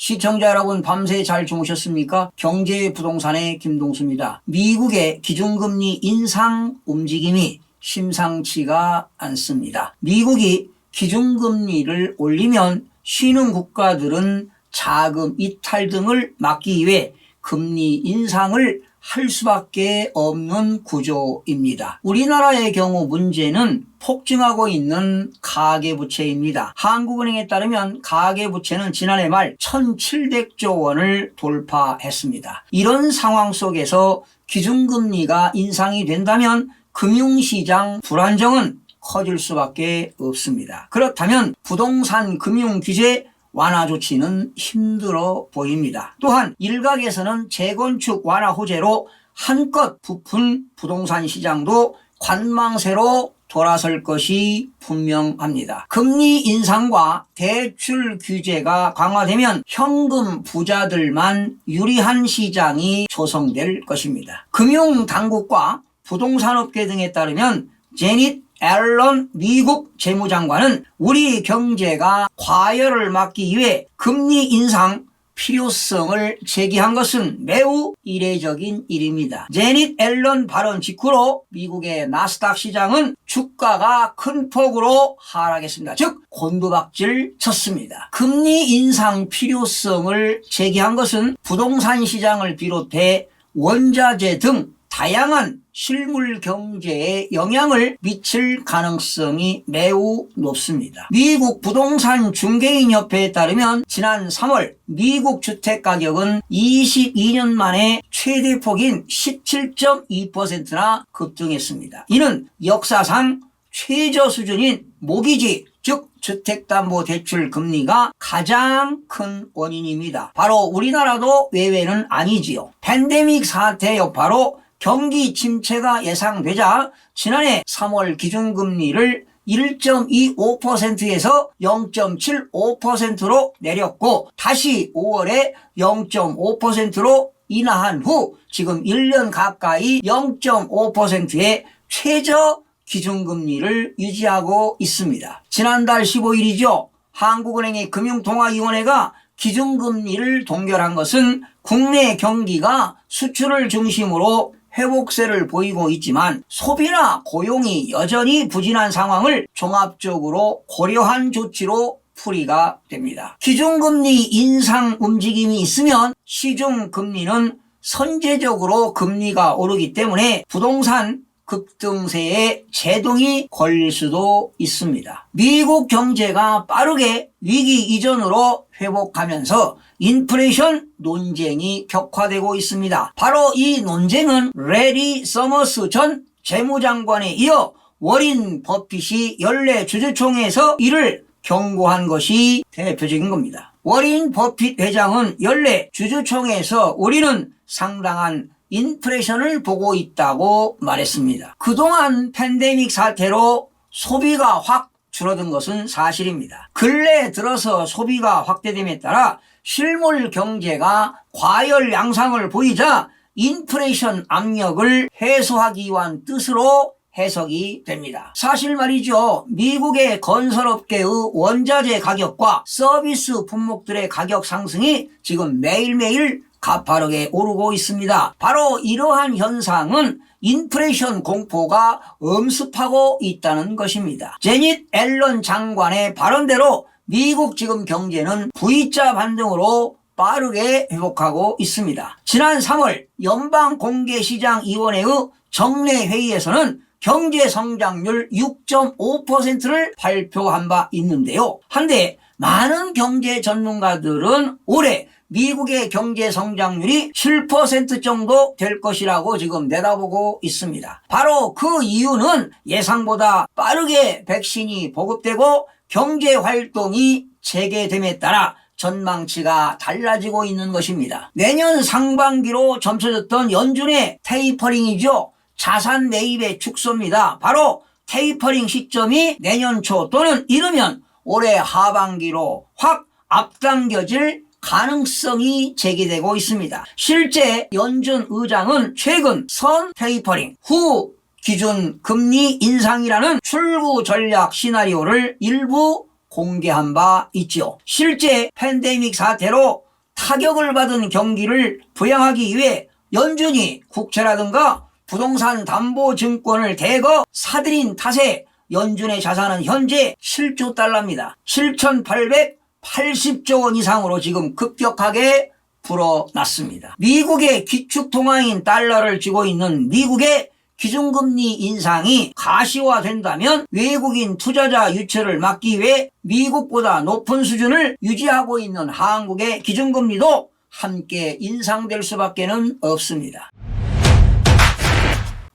시청자 여러분 밤새 잘 주무셨습니까? 경제 부동산의 김동수입니다. 미국의 기준금리 인상 움직임이 심상치가 않습니다. 미국이 기준금리를 올리면 쉬는 국가들은 자금 이탈 등을 막기 위해 금리 인상을 할 수밖에 없는 구조입니다. 우리나라의 경우 문제는 폭증하고 있는 가계부채입니다. 한국은행에 따르면 가계부채는 지난해 말 1,700조 원을 돌파했습니다. 이런 상황 속에서 기준금리가 인상이 된다면 금융시장 불안정은 커질 수밖에 없습니다. 그렇다면 부동산 금융규제 완화 조치는 힘들어 보입니다. 또한 일각에서는 재건축 완화 호재로 한껏 부푼 부동산 시장도 관망세로 돌아설 것이 분명합니다. 금리 인상과 대출 규제가 강화되면 현금 부자들만 유리한 시장이 조성될 것입니다. 금융당국과 부동산업계 등에 따르면 제닛 앨런 미국 재무장관은 우리 경제가 과열을 막기 위해 금리 인상 필요성을 제기한 것은 매우 이례적인 일입니다. 제닛 앨런 발언 직후로 미국의 나스닥 시장은 주가가 큰 폭으로 하락했습니다. 즉 곤두박질 쳤습니다. 금리 인상 필요성을 제기한 것은 부동산 시장을 비롯해 원자재 등 다양한 실물 경제에 영향을 미칠 가능성이 매우 높습니다. 미국 부동산 중개인 협회에 따르면 지난 3월 미국 주택 가격은 22년 만에 최대 폭인 17.2%나 급등했습니다. 이는 역사상 최저 수준인 모기지 즉 주택담보대출 금리가 가장 큰 원인입니다. 바로 우리나라도 외외는 아니지요. 팬데믹 사태 여파로 경기 침체가 예상되자 지난해 3월 기준금리를 1.25%에서 0.75%로 내렸고 다시 5월에 0.5%로 인하한 후 지금 1년 가까이 0.5%의 최저 기준금리를 유지하고 있습니다. 지난달 15일이죠. 한국은행의 금융통화위원회가 기준금리를 동결한 것은 국내 경기가 수출을 중심으로 회복세를 보이고 있지만 소비나 고용이 여전히 부진한 상황을 종합적으로 고려한 조치로 풀이가 됩니다. 기준금리 인상 움직임이 있으면 시중금리는 선제적으로 금리가 오르기 때문에 부동산 급등세에 제동이 걸릴 수도 있습니다. 미국 경제가 빠르게 위기 이전으로 회복하면서 인플레이션 논쟁이 격화되고 있습니다. 바로 이 논쟁은 레리 서머스 전 재무장관에 이어 워린 버핏이 연례 주주총회에서 이를 경고한 것이 대표적인 겁니다. 워린 버핏 회장은 연례 주주총회에서 우리는 상당한 인플레이션을 보고 있다고 말했습니다. 그동안 팬데믹 사태로 소비가 확 줄어든 것은 사실입니다. 근래 들어서 소비가 확대됨에 따라 실물 경제가 과열 양상을 보이자 인플레이션 압력을 해소하기 위한 뜻으로 해석이 됩니다. 사실 말이죠. 미국의 건설업계의 원자재 가격과 서비스 품목들의 가격 상승이 지금 매일매일 가파르게 오르고 있습니다. 바로 이러한 현상은 인플레이션 공포가 엄습하고 있다는 것입니다. 제닛 앨런 장관의 발언대로 미국 지금 경제는 V자 반등으로 빠르게 회복하고 있습니다. 지난 3월 연방공개시장위원회의 정례회의에서는 경제성장률 6.5%를 발표한 바 있는데요. 한데 많은 경제 전문가들은 올해 미국의 경제 성장률이 7% 정도 될 것이라고 지금 내다보고 있습니다. 바로 그 이유는 예상보다 빠르게 백신이 보급되고 경제 활동이 재개됨에 따라 전망치가 달라지고 있는 것입니다. 내년 상반기로 점쳐졌던 연준의 테이퍼링이죠. 자산 매입의 축소입니다. 바로 테이퍼링 시점이 내년 초 또는 이르면 올해 하반기로 확 앞당겨질 가능성이 제기되고 있습니다. 실제 연준 의장은 최근 선 테이퍼링 후 기준 금리 인상이라는 출구 전략 시나리오를 일부 공개한 바 있지요. 실제 팬데믹 사태로 타격을 받은 경기를 부양하기 위해 연준이 국채라든가 부동산 담보증권을 대거 사들인 탓에 연준의 자산은 현재 7조 달러입니다. 7,880조 원 이상으로 지금 급격하게 불어났습니다. 미국의 기축통화인 달러를 쥐고 있는 미국의 기준금리 인상이 가시화된다면 외국인 투자자 유치를 막기 위해 미국보다 높은 수준을 유지하고 있는 한국의 기준금리도 함께 인상될 수밖에 없습니다.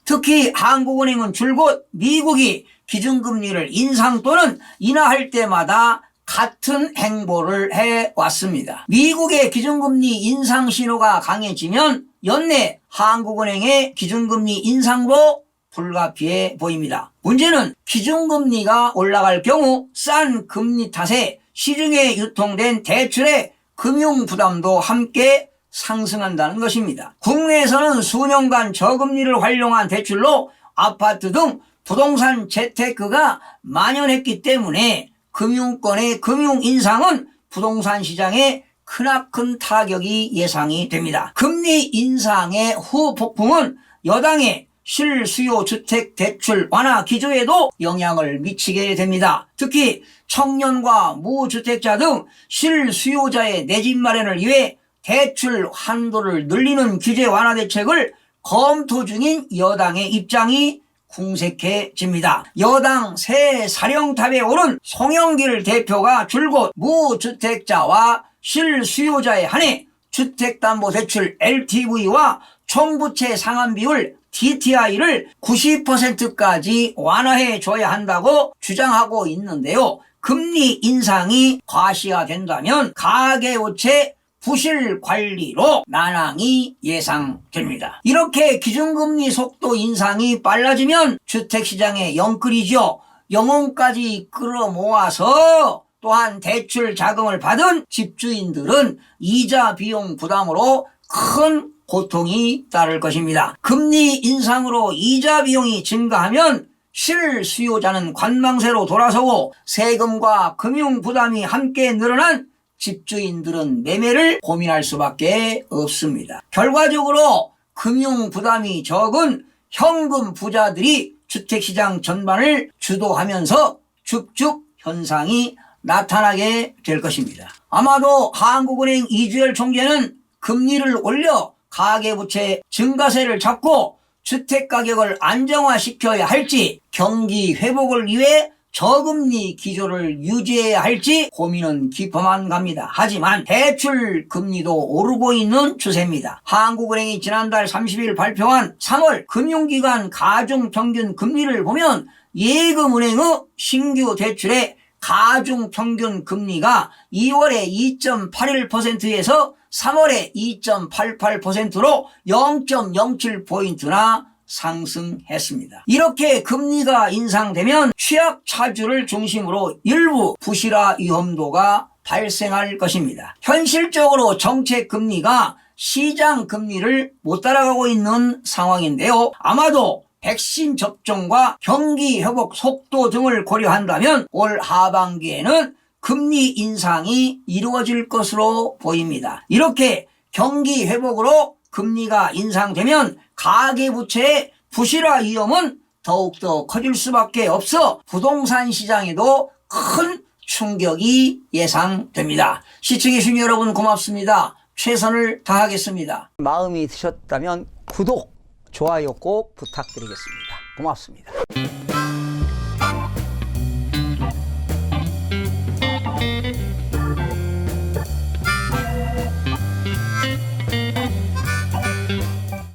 특히 한국은행은 줄곧 미국이 기준금리를 인상 또는 인하할 때마다 같은 행보를 해왔습니다. 미국의 기준금리 인상 신호가 강해지면 연내 한국은행의 기준금리 인상도 불가피해 보입니다. 문제는 기준금리가 올라갈 경우 싼 금리 탓에 시중에 유통된 대출의 금융부담도 함께 상승한다는 것입니다. 국내에서는 수년간 저금리를 활용한 대출로 아파트 등 부동산 재테크가 만연했기 때문에 금융권의 금융 인상은 부동산 시장에 크나큰 타격이 예상이 됩니다. 금리 인상의 후폭풍은 여당의 실수요 주택 대출 완화 기조에도 영향을 미치게 됩니다. 특히 청년과 무주택자 등 실수요자의 내 집 마련을 위해 대출 한도를 늘리는 규제 완화 대책을 검토 중인 여당의 입장이 궁색해집니다. 여당 새 사령탑에 오른 송영길 대표가 줄곧 무주택자와 실수요자에 한해 주택담보대출 LTV와 총부채 상환비율 DTI를 90%까지 완화해 줘야 한다고 주장하고 있는데요. 금리 인상이 과시화된다면 가계부채 부실 관리로 난항이 예상됩니다. 이렇게 기준금리 속도 인상이 빨라지면 주택시장의 영끌이죠. 영혼까지 끌어모아서 또한 대출 자금을 받은 집주인들은 이자 비용 부담으로 큰 고통이 따를 것입니다. 금리 인상으로 이자 비용이 증가하면 실수요자는 관망세로 돌아서고 세금과 금융 부담이 함께 늘어난 집주인들은 매매를 고민할 수밖에 없습니다. 결과적으로 금융 부담이 적은 현금 부자들이 주택시장 전반을 주도하면서 죽죽 현상이 나타나게 될 것입니다. 아마도 한국은행 이주열 총재는 금리를 올려 가계부채 증가세를 잡고 주택가격을 안정화시켜야 할지 경기 회복을 위해 저금리 기조를 유지해야 할지 고민은 깊어만 갑니다. 하지만 대출 금리도 오르고 있는 추세입니다. 한국은행이 지난달 30일 발표한 3월 금융기관 가중평균 금리를 보면 예금은행의 신규 대출의 가중평균 금리가 2월에 2.81%에서 3월에 2.88%로 0.07포인트나 상승했습니다. 이렇게 금리가 인상되면 취약차주를 중심으로 일부 부실화 위험도가 발생할 것입니다. 현실적으로 정책 금리가 시장 금리를 못 따라가고 있는 상황인데요. 아마도 백신 접종과 경기 회복 속도 등을 고려한다면 올 하반기에는 금리 인상이 이루어질 것으로 보입니다. 이렇게 경기 회복으로 금리가 인상되면 가계부채의 부실화 위험은 더욱더 커질 수밖에 없어 부동산 시장에도 큰 충격이 예상됩니다. 시청해주신 여러분 고맙습니다. 최선을 다하겠습니다. 마음이 드셨다면 구독, 좋아요 꼭 부탁드리겠습니다. 고맙습니다.